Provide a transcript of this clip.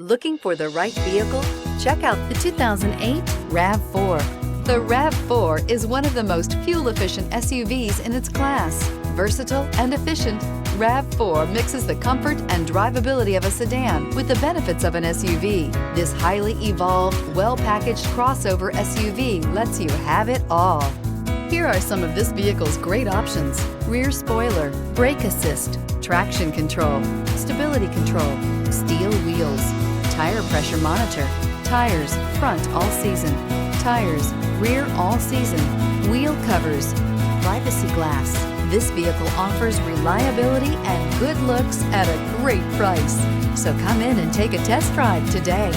Looking for the right vehicle? Check out the 2008 RAV4. The RAV4 is one of the most fuel-efficient SUVs in its class. Versatile and efficient, RAV4 mixes the comfort and drivability of a sedan with the benefits of an SUV. This highly evolved, well-packaged crossover SUV lets you have it all. Here are some of this vehicle's great options: rear spoiler, brake assist, traction control, stability control, steel wheels, tire pressure monitor, tires front all season, tires rear all season, wheel covers, privacy glass. This vehicle offers reliability and good looks at a great price. So come in and take a test drive today.